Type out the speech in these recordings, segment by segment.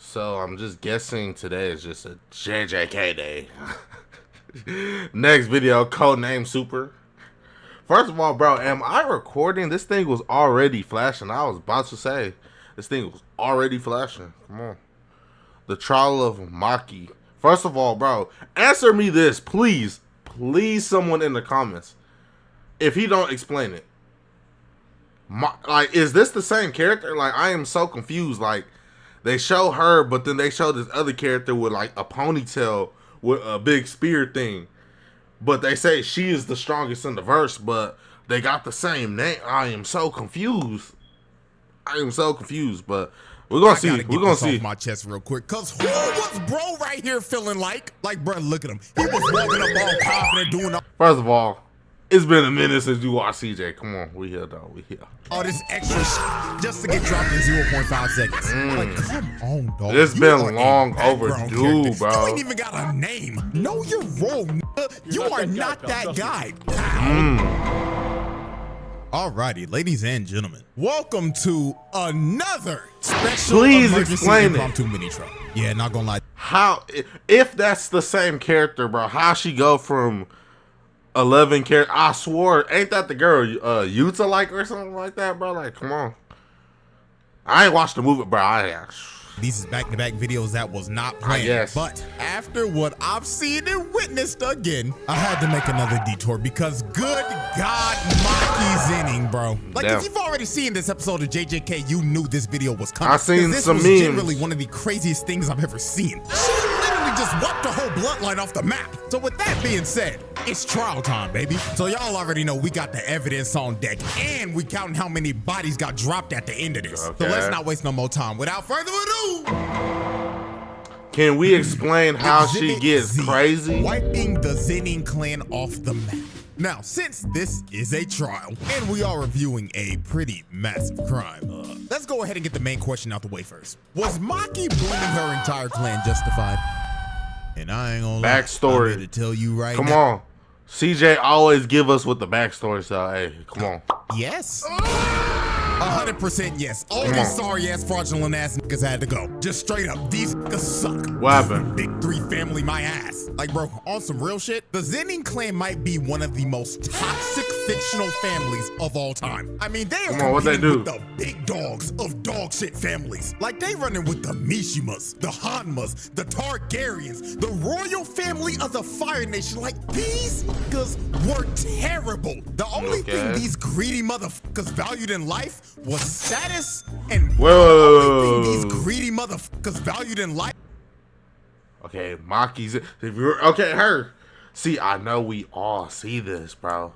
So I'm just guessing today is just a JJK day. Next video, codename Super. First of all, bro, am I recording? This thing was already flashing. I was about to say, this thing was already flashing. Come on. The trial of MAKI. First of all, bro, answer me this, please. Please, someone in the comments. If he don't explain it. Like, is this the same character? Like, I am so confused. Like, they show her, but then they show this other character with, like, a ponytail with a big spear thing. But they say she is the strongest in the verse, but they got the same name. I am so confused. But we're gonna see. We're gonna see. Off my chest real quick, cause who was bro right here feeling like, bro? Look at him. He was walking up all confident, doing all. First of all, it's been a minute since you watched CJ. Come on, we here though. We here. All this extra shit just to get dropped in 0.5 seconds. Like, come on, dog. It's been long overdue, bro. You ain't even got a name. Know your role, nigga. You are not that guy. Alrighty, ladies and gentlemen, welcome to another special impromptu mini trial. Yeah, not gonna lie. How, if that's the same character, bro? How she go from 11 characters? I swore, ain't that the girl Yuta like or something like that, bro? Like, come on. I ain't watched the movie, bro. These is back-to-back videos that was not planned. But after what I've seen and witnessed again, I had to make another detour because good God, MAKI ZENIN, bro. Like, if you've already seen this episode of JJK, you knew this video was coming. I seen some memes. This was generally one of the craziest things I've ever seen. She literally just wiped the whole bloodline off the map. So with that being said, it's trial time, baby. So y'all already know we got the evidence on deck, and we counting how many bodies got dropped at the end of this. Okay. So let's not waste no more time. Without further ado, can we explain how she gets crazy? Wiping the ZENIN clan off the map. Now, since this is a trial, and we are reviewing a pretty massive crime, let's go ahead and get the main question out the way first. Was MAKI blaming her entire clan justified? And I ain't gonna backstory. I'm here to tell you right now. Come on. CJ always give us with the backstory, so hey, come on. Yes. 100% yes. All these sorry ass, fraudulent ass niggas had to go. Just straight up, these niggas suck. What happened? Big three family, my ass. Like, bro, on some real shit, the ZENIN clan might be one of the most toxic fictional families of all time. I mean, they are with the big dogs of dog shit families. Like, they running with the Mishimas, the Hanmas, the Targaryens, the royal family of the Fire Nation. Like, these niggas were terrible. The only thing these greedy motherfuckers valued in life was status, and the only thing these greedy motherfuckers valued in life. Okay, MAKI's. Okay, her. See, I know we all see this, bro.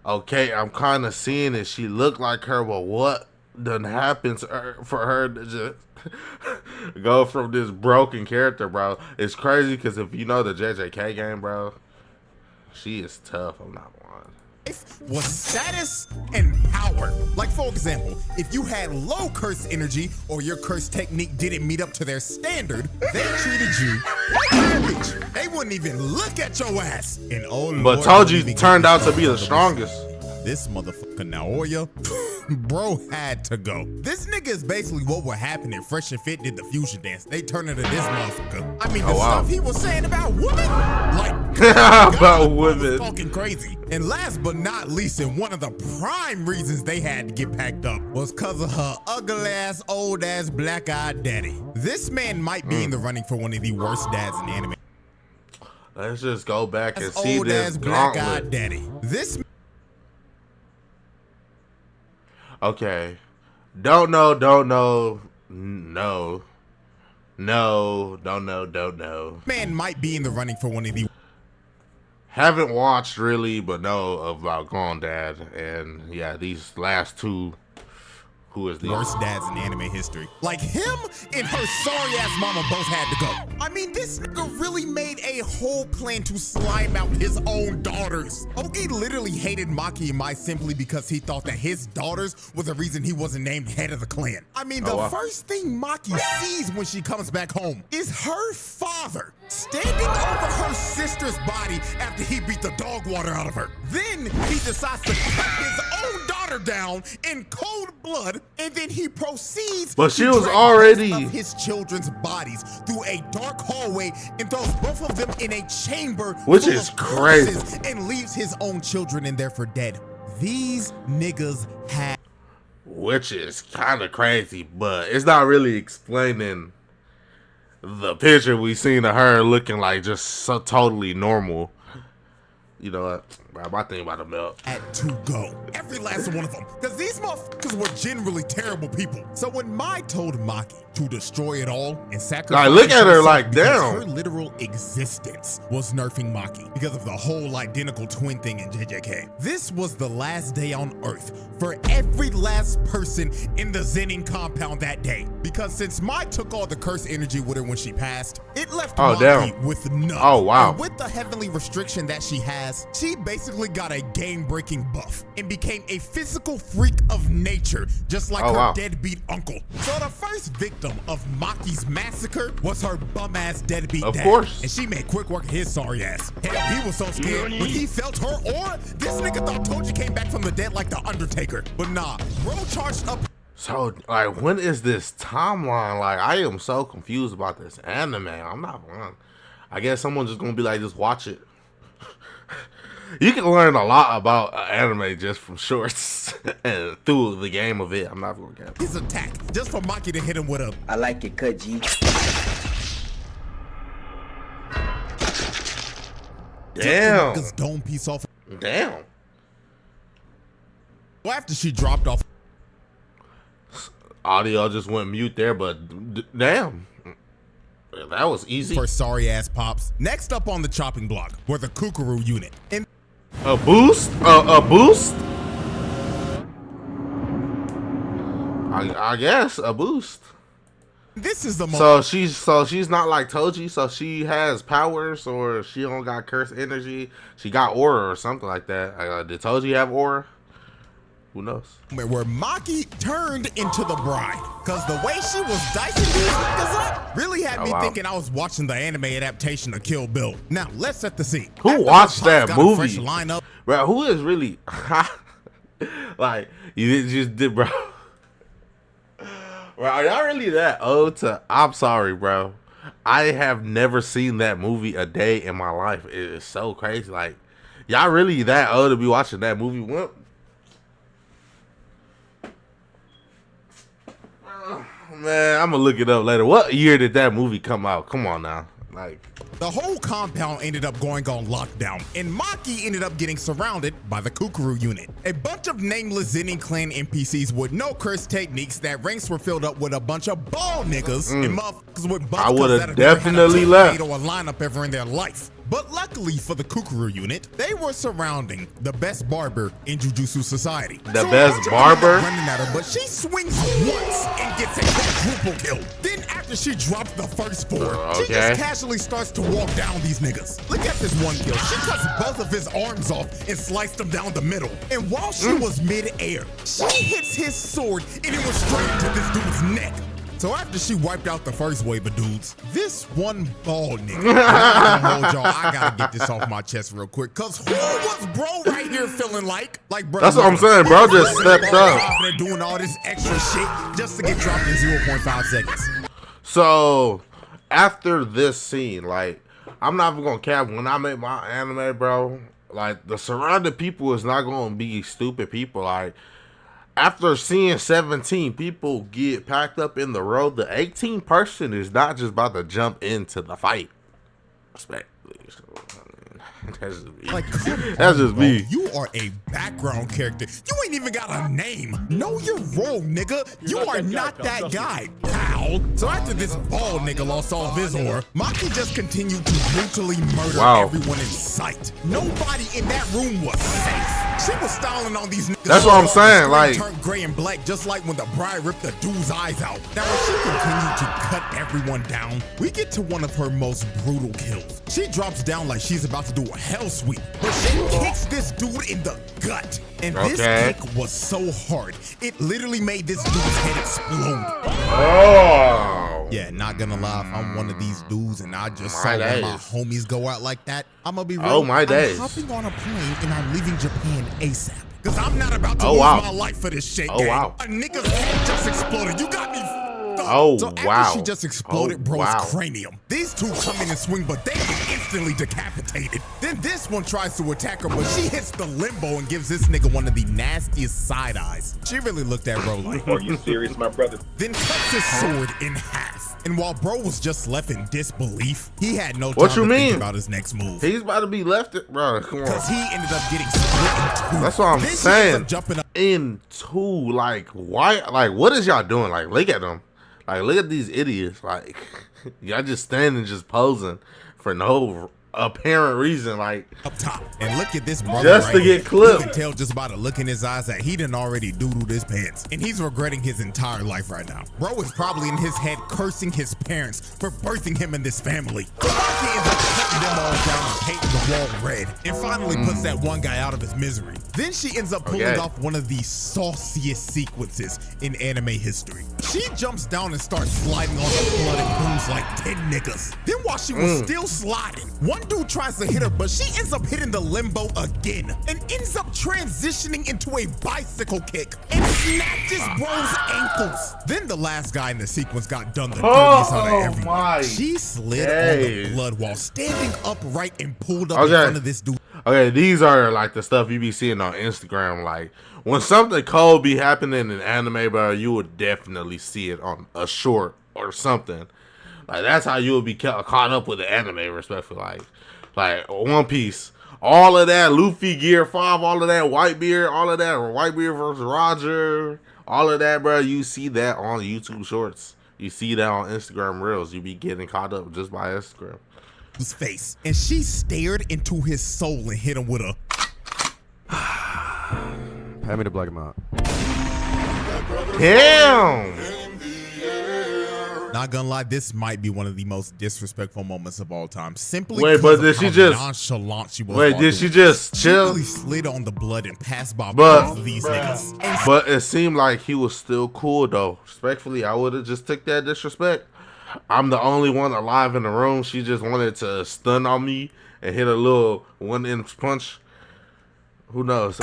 Okay, I'm kind of seeing it. She looked like her, but what done happens for her to just go from this broken character, bro? It's crazy because if you know the JJK game, bro, she is tough. I'm not lying. Was status and power. Like, for example, if you had low curse energy or your curse technique didn't meet up to their standard, they treated you like garbage. They wouldn't even look at your ass. And but told you turned out to be the strongest. This motherfucker Naoya, bro, had to go. This nigga is basically what would happen if Fresh and Fit did the fusion dance. They turn into this motherfucker. I mean, the stuff he was saying about women, like about women, fucking crazy. And last but not least, and one of the prime reasons they had to get packed up was because of her ugly ass, old ass, black eyed daddy. This man might be in the running for one of the worst dads in anime. Let's just go back and see this black eyed daddy. This. Okay, don't know. Man might be in the running for one of the. Haven't watched really, but know about Gone Dad, and yeah, these last two. Who is the worst dads in anime history? Like, him and her sorry ass mama both had to go. I mean, this nigga really made a whole plan to slime out his own daughters. Ogi literally hated MAKI and Mai simply because he thought that his daughters were the reason he wasn't named head of the clan. I mean, the first thing MAKI sees when she comes back home is her father standing over her sister's body after he beat the dog water out of her. Then he decides to cut his own daughter shot her down in cold blood, and then he proceeds but she to was drag already both of his children's bodies through a dark hallway and throws both of them in a chamber, which full is of crazy, corpses, and leaves his own children in there for dead. These niggas had, which is kind of crazy, but it's not really explaining the picture we seen of her looking like just so totally normal. You know what? My thing about the melt. had to go. Every last one of them. Because these motherfuckers were generally terrible people. So when Mai told Maki to destroy it all and sacrifice, Like, look at her herself like, because damn. her literal existence was nerfing Maki because of the whole identical twin thing in JJK. This was the last day on Earth for every last person in the ZENIN compound that day. Because since Mai took all the curse energy with her when she passed, it left Maki damn. with none. Oh, wow. And with the heavenly restriction that she has, she basically got a game-breaking buff and became a physical freak of nature, just like her deadbeat uncle. So the first victim of Maki's massacre was her bum-ass deadbeat dad. Of course. And she made quick work of his sorry ass. Hell, he was so scared when he felt her aura, this nigga thought Toji came back from the dead like the Undertaker. But nah, bro charged up. So, like, when is this timeline? Like, I am so confused about this anime. I'm not wrong. I guess someone's just gonna be like, just watch it. You can learn a lot about anime just from shorts and through the game of it. I'm not gonna get his attack just for Maki to hit him with a I like it, cut G. Damn. This dome piece off. Damn. After she dropped off, Audio just went mute there, but damn. That was easy. For sorry ass pops. Next up on the chopping block were the Kukuru unit. And a boost? A boost? I guess a boost. This is the most. So she's not like Toji, so she has powers, or she don't got curse energy. She got aura or something like that. Did Toji have aura? Who knows? Where Maki turned into the bride. Because the way she was dicing these niggas up really had me thinking I was watching the anime adaptation of Kill Bill. Now, let's set the scene. Who watched that movie? Fresh lineup. Bro, who is really... like, you just did, bro. Bro, are y'all really that old to... I'm sorry, bro. I have never seen that movie a day in my life. It is so crazy. Like, y'all really that old to be watching that movie? What? Man, I'm gonna look it up later. What year did that movie come out? Come on now. Like, the whole compound ended up going on lockdown, and Maki ended up getting surrounded by the Kukuru unit. A bunch of nameless ZENIN clan NPCs with no curse techniques that ranks were filled up with a bunch of bald niggas and motherfuckers with buff. I would that have definitely left. Or a lineup ever in their life. But luckily for the Kukuru unit, they were surrounding the best barber in Jujutsu Society. The best barber? Running at her, but she swings once and gets a quadruple kill. Then after she drops the first four, she just casually starts to walk down these niggas. Look at this one kill. She cuts both of his arms off and sliced them down the middle. And while she was mid-air, she hits his sword and it was straight to this dude's neck. So after she wiped out the first wave of dudes, this one bald nigga, I gotta get this off my chest real quick, cause who was bro right here feeling like bro? That's what I'm saying, bro. Just stepped up. Doing all this extra shit just to get dropped in 0.5 seconds. So after this scene, like, I'm not even gonna cap, when I make my anime, bro, like, the surrounding people is not gonna be stupid people. Like, after seeing 17 people get packed up in the road, the 18th person is not just about to jump into the fight. Respect. That's just me. Like, that's just me. You are a background character. You ain't even got a name. Know your role, nigga. You are not that guy, pal. So after this bald nigga lost all of his aura, Maki just continued to brutally murder everyone in sight. Nobody in that room was safe. She was styling on these niggas. That's what I'm saying. Like, turned gray and black, just like when the bride ripped the dude's eyes out. Now, when she continued to cut everyone down, we get to one of her most brutal kills. She drops down like she's about to do a hell sweep, but she kicks this dude in the gut. And this kick was so hard, it literally made this dude's head explode. Oh. Yeah, not gonna lie, if I'm one of these dudes and I just saw one of my homies go out like that, I'm gonna be real. Oh my days. I'm hopping on a plane and I'm leaving Japan ASAP. Cause I'm not about to lose my life for this shit, gang. Wow. A nigga's head just exploded. You got me. So after she just exploded bro's cranium, these two come in and swing, but they get instantly decapitated. Then this one tries to attack her, but she hits the limbo and gives this nigga one of the nastiest side eyes. She really looked at bro like, are you serious, my brother? Then cuts his sword in half. And while bro was just left in disbelief, he had no time to think about his next move. He's about to be left, bro. Come on. Because he ended up getting split in two. That's what I'm saying. Jumping up in two, like, why? Like, what is y'all doing? Like, look at them. Like, look at these idiots. Like, y'all just standing, just posing for no apparent reason. Like, up top. And look at this brother just to get clipped. You can tell just by the look in his eyes that he done already doodled his pants. And he's regretting his entire life right now. Bro is probably in his head cursing his parents for birthing him in this family. So MAKI ends up cutting them all down and painting the wall red. And finally puts that one guy out of his misery. Then she ends up pulling off one of the sauciest sequences in anime history. She jumps down and starts sliding on the blood and booms like 10 niggas. Then while she was still sliding, one dude tries to hit her, but she ends up hitting the limbo again and ends up transitioning into a bicycle kick and snatches bro's ankles. Then the last guy in the sequence got done the dirtiest out of everyone. She slid on the blood while standing upright and pulled up in front of this dude. Okay, these are like the stuff you be seeing on Instagram. Like, when something cold be happening in anime, bro, you would definitely see it on a short or something. Like, that's how you would be caught up with the anime, respectfully. Like One Piece, all of that Luffy Gear 5, all of that Whitebeard, all of that Whitebeard versus Roger, all of that, bro. You see that on YouTube Shorts. You see that on Instagram Reels. You be getting caught up just by Instagram. His face, and she stared into his soul and hit him with a pay me to black him out. Damn. Not gonna lie, this might be one of the most disrespectful moments of all time. Simply but did she just nonchalant she was. Wait, did she just chill? She really slid on the blood and passed by both of these niggas. But it seemed like he was still cool though. Respectfully, I would have just took that disrespect. I'm the only one alive in the room. She just wanted to stun on me and hit a little 1-inch punch. Who knows?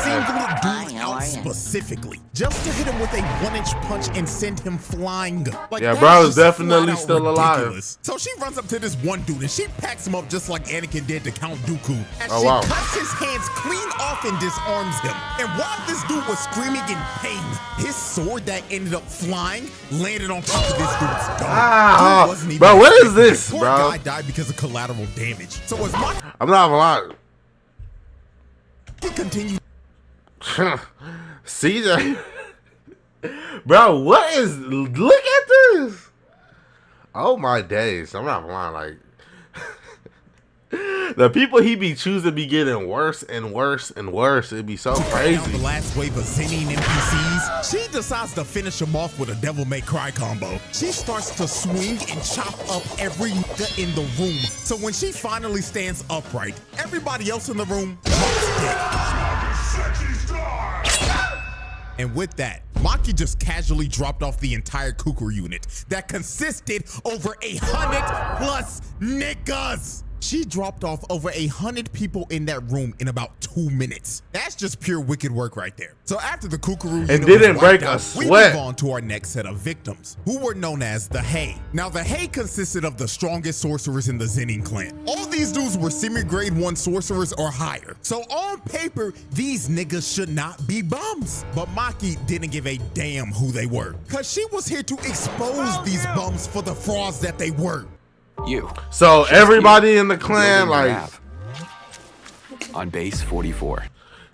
Specifically, just to hit him with a 1-inch punch and send him flying. Like, yeah, bro is definitely still alive. So she runs up to this one dude and she packs him up just like Anakin did to Count Dooku. And she cuts his hands clean off and disarms him. And while this dude was screaming in pain, his sword that ended up flying landed on top of this dude's dome. Bro, what is this, bro? The poor guy died because of collateral damage. So as much I'm not gonna lie. He continued. CJ, bro, what is? Look at this. Oh my days! I'm not lying. Like the people he be choosing be getting worse and worse and worse. It'd be so crazy. The last wave of ZENIN NPCs, she decides to finish him off with a Devil May Cry combo. She starts to swing and chop up every nigga in the room. So when she finally stands upright, everybody else in the room drops dead. And with that, MAKI just casually dropped off the entire Kukuru unit that consisted over 100+ niggas. She dropped off over 100 people in that room in about 2 minutes. That's just pure wicked work right there. So after the Kukuru unit didn't break a sweat, we move on to our next set of victims, who were known as the Hei. Now the Hei consisted of the strongest sorcerers in the ZENIN clan. All these dudes were semi-grade 1 sorcerers or higher. So on paper, these niggas should not be bums. But MAKI didn't give a damn who they were, cause she was here to expose these bums for the frauds that they were. So everybody in the clan, like, on base 44.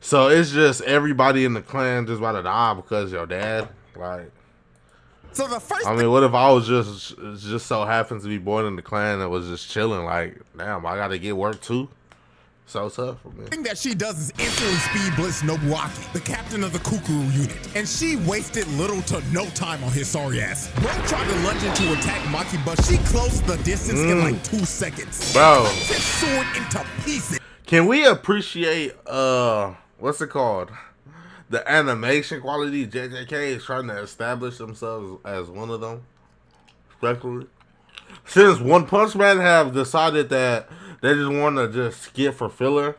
So it's just everybody in the clan just about to die because your dad, like. So the first, I mean, what if I was just so happens to be born in the clan that was just chilling? Like, damn, I got to get work too. So tough for me. The thing that she does is instantly speed blitz Nobuaki, the captain of the Kukuru unit, and she wasted little to no time on his sorry ass. Bro tried to lunge in to attack MAKI, but she closed the distance in like 2 seconds. Bro, his sword into pieces. Can we appreciate what's it called? The animation quality. JJK is trying to establish themselves as one of them. Respectfully, since One Punch Man have decided that they just want to just skip for filler,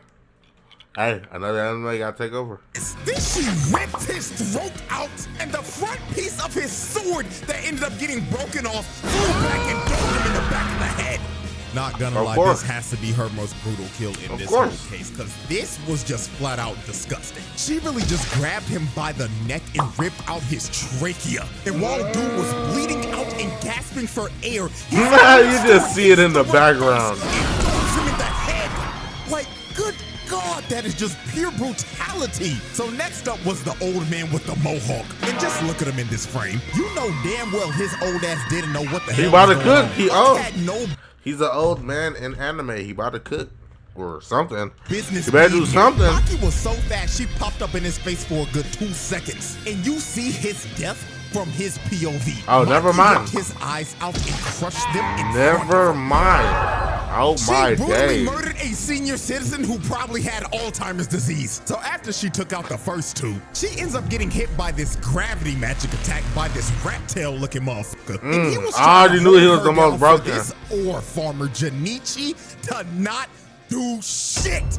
Hey, another anime gotta take over. Then she ripped his throat out, and the front piece of his sword that ended up getting broken off flew back and dove him in the back of the head. Not gonna lie, this has to be her most brutal kill in this whole case, because this was just flat out disgusting. She really just grabbed him by the neck and ripped out his trachea. And while dude was bleeding out and gasping for air, you just see it in the background. It dove him in the head. Like, good God, that is just pure brutality. So next up was the old man with the mohawk. And just look at him in this frame. You know damn well his old ass didn't know what the hell about to was going cook. on. He old. Had no He's an old man in anime. He about to cook or something. Business. You better do something. Maki was so fast, she popped up in his face for a good 2 seconds. And you see his death from his POV. Oh, never mind. Ripped his eyes out and crushed them in Never mind. Oh my She brutally days. murdered a senior citizen who probably had Alzheimer's disease. So after she took out the first 2, she ends up getting hit by this gravity magic attack by this rat tail looking motherfucker. And he was I already knew he was the most broken. This ore farmer Junichi to not do shit.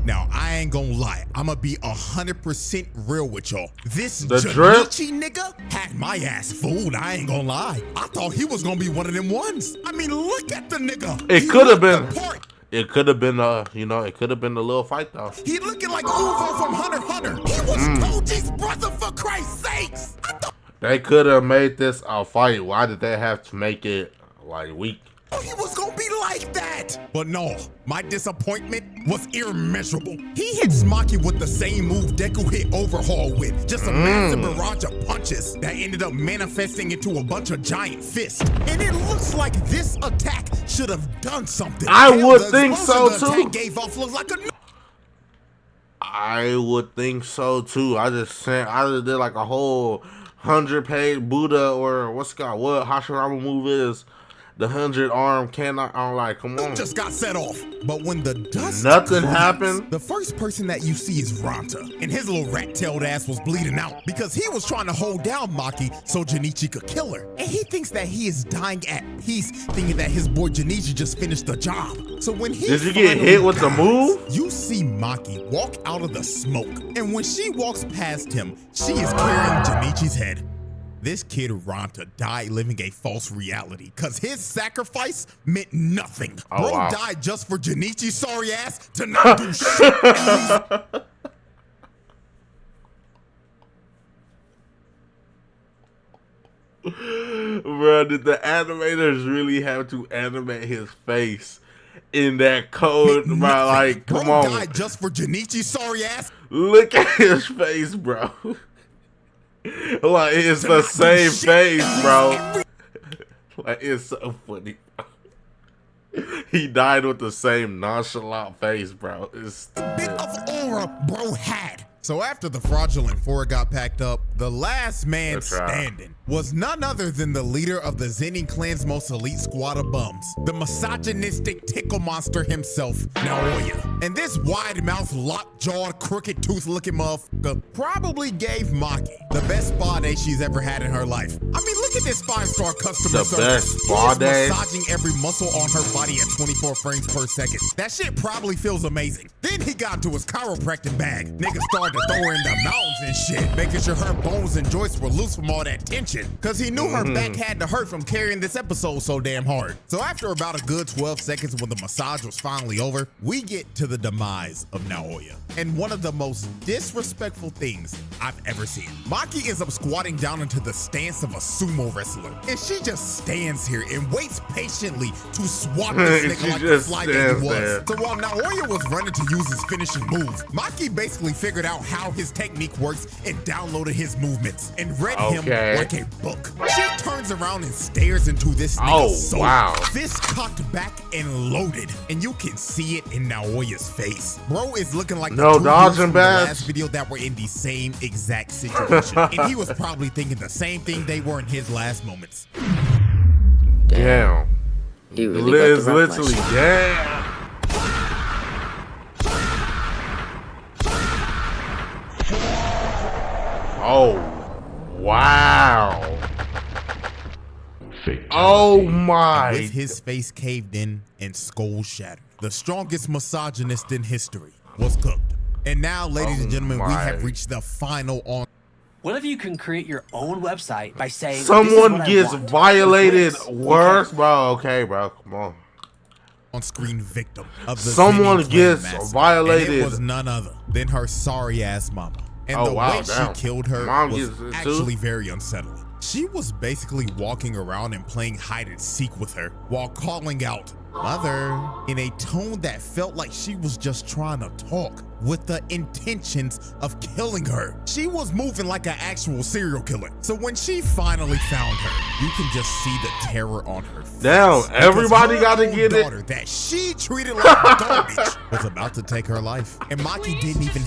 Now, I ain't gonna lie. I'm gonna be 100% real with y'all. This Junichi nigga had my ass fooled. I ain't gonna lie. I thought he was gonna be one of them ones. I mean, look at the nigga. It could have been. It could have been you know, it could have been a little fight though. He looking like Uvo from Hunter x Hunter. He was Koji's brother, for Christ's sakes. They could have made this a fight. Why did they have to make it like weak? Oh, he was gonna be like that. But no, my disappointment was immeasurable. He hits Maki with the same move Deku hit Overhaul with. Just a massive barrage of punches that ended up manifesting into a bunch of giant fists. And it looks like this attack should have done something. I would think so too. Attack gave off look like a I would think so too. I just did like a whole 100-page Buddha or what's it called? What Hashirama move is? The 100-arm cannot. I'm like, come on. Just got set off. But when the dust nothing happened. The first person that you see is Ranta, and his little rat-tailed ass was bleeding out because he was trying to hold down Maki so Junichi could kill her. And he thinks that he is dying at peace, thinking that his boy Junichi just finished the job. So when he did you get hit with the move? You see Maki walk out of the smoke, and when she walks past him, she is carrying Junichi's head. This kid Ranta died living a false reality because his sacrifice meant nothing. Bro died just for Junichi's sorry ass to not do shit. Bro, did the animators really have to animate his face in that code? Bro, like, come on. Bro died just for Junichi's sorry ass. Look at his face, bro. Like, it's the same face, bro. Like, it's so funny. He died with the same nonchalant face, bro. It's a bit of aura bro had. So after the fraudulent 4 got packed up, the last man standing was none other than the leader of the ZENIN clan's most elite squad of bums, the misogynistic tickle monster himself, Naoya. And this wide-mouthed, lockjawed, crooked-tooth-looking motherfucker probably gave Maki the best spa day she's ever had in her life. I mean, look at this 5-star customer service. The best spa day? Massaging every muscle on her body at 24 frames per second. That shit probably feels amazing. Then he got to his chiropractic bag. Nigga started to throw her in the mountains and shit, making sure her bones and joints were loose from all that tension. Cause he knew her back had to hurt from carrying this episode so damn hard. So after about a good 12 seconds when the massage was finally over, we get to the demise of Naoya. And one of the most disrespectful things I've ever seen. Maki ends up squatting down into the stance of a sumo wrestler. And she just stands here and waits patiently to swat this nigga like the fly that he was. So while Naoya was running to use his finishing move, Maki basically figured out how his technique works and downloaded his movements and read him like a book. She turns around and stares into this nigga's soul. Fist cocked back and loaded, and you can see it in Naoya's face. Bro is looking like the dodging badge. Last video that were in the same exact situation, and he was probably thinking the same thing they were in his last moments. Damn. You really got the literally damn. Oh, wow. Oh my. With his face caved in and skull shattered, the strongest misogynist in history was cooked. And now, ladies and gentlemen, we have reached the final on. What if you can create your own website by saying someone gets violated worse, bro? Okay, bro, come on screen victim of the someone gets violated. And it was none other than her sorry ass mama. And the way she killed her was actually very unsettling. She was basically walking around and playing hide and seek with her while calling out "mother" in a tone that felt like she was just trying to talk with the intentions of killing her. She was moving like an actual serial killer. So when she finally found her, you can just see the terror on her face. Damn, everybody gotta get it. That she treated like garbage was about to take her life. And MAKI didn't even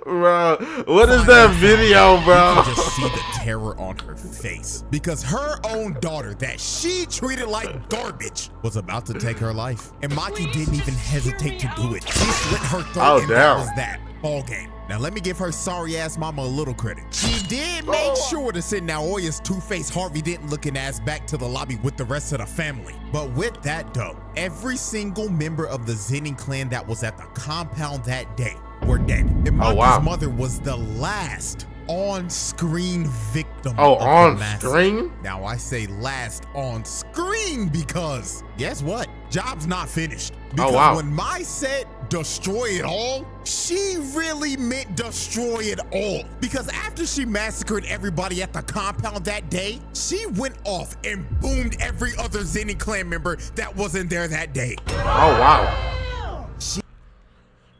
Bro, what is that video, bro? You can just see the terror on her face because her own daughter that she treated like garbage was about to take her life. And MAKI didn't even hesitate to do it. She slit her throat and that was that. Ball game. Now let me give her sorry ass mama a little credit. She did make sure to send Naoya's two-faced Harvey Dent looking ass back to the lobby with the rest of the family. But with that though, every single member of the ZENIN clan that was at the compound that day were dead. And MAKI's mother was the last on-screen victim. Oh, on screen? Now I say last on screen because guess what? Job's not finished. Because when Mai said destroy it all, she really meant destroy it all. Because after she massacred everybody at the compound that day, she went off and boomed every other ZENIN clan member that wasn't there that day. Oh, wow.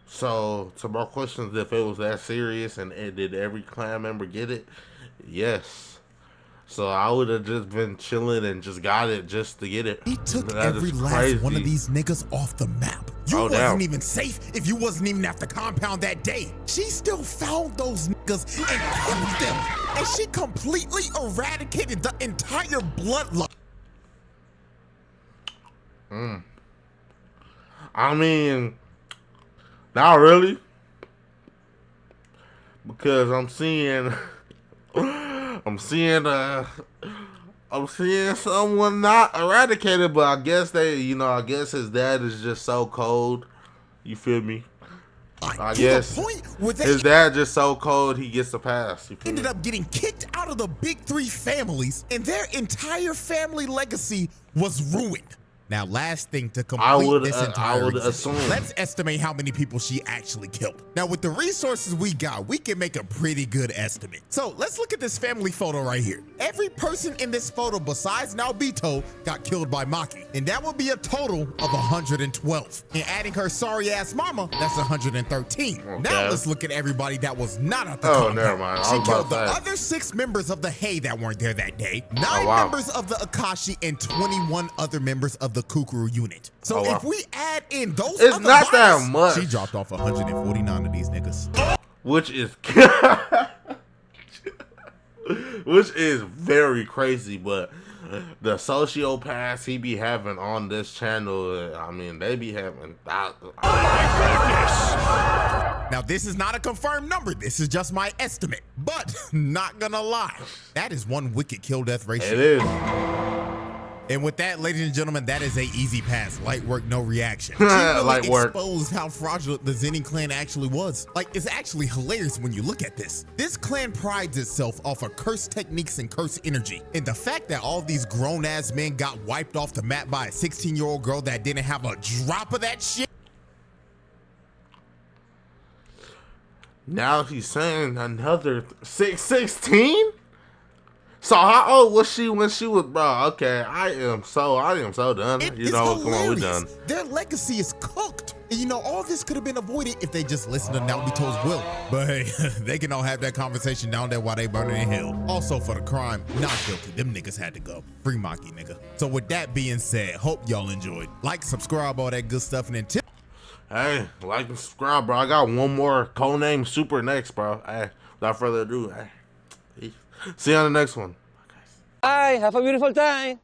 So, to more questions, if it was that serious and did every clan member get it? Yes. So I would have just been chilling and just got it just to get it. He took every last one of these niggas off the map. You wasn't even safe if you wasn't even at the compound that day. She still found those niggas and killed them. And she completely eradicated the entire bloodline. I mean, not really. Because I'm seeing someone not eradicated, but I guess I guess his dad is just so cold. You feel me? I guess his dad just so cold he gets the pass. Ended up getting kicked out of the big three families, and their entire family legacy was ruined. Now, last thing to complete this entire assume. Let's estimate how many people she actually killed. Now, with the resources we got, we can make a pretty good estimate. So let's look at this family photo right here. Every person in this photo besides Naobito got killed by MAKI, and that would be a total of 112. And adding her sorry ass mama, that's 113. Okay. Now let's look at everybody that was not at the compound. Never mind. She killed the other 6 members of the Hay that weren't there that day, 9 members of the Akashi, and 21 other members of the Kukuru unit. So if we add in those it's not that much. She dropped off 149 of these niggas. Which is very crazy, but the sociopaths he be having on this channel, I mean, they be having thousands. Oh my goodness. Now, this is not a confirmed number. This is just my estimate. But, not gonna lie, that is one wicked kill-death ratio. It is. And with that, ladies and gentlemen, that is a easy pass. Light work, no reaction. She really exposed how fraudulent the ZENIN clan actually was. Like, it's actually hilarious when you look at this. This clan prides itself off of cursed techniques and cursed energy. And the fact that all these grown-ass men got wiped off the map by a 16-year-old girl that didn't have a drop of that shit. Now he's saying another 16? So how old was she when she was, bro? Okay, I am so done. You know, come on, we done. Their legacy is cooked. And you know, all this could have been avoided if they just listened to Naobito's will. But hey, they can all have that conversation down there while they burning in hell. Also for the crime, not guilty. Them niggas had to go. Free MAKI, nigga. So with that being said, hope y'all enjoyed. Like, subscribe, all that good stuff, and then tip. Hey, like and subscribe, bro. I got one more codename Super next, bro. Hey, without further ado, hey. See you on the next one. Bye. Have a beautiful time.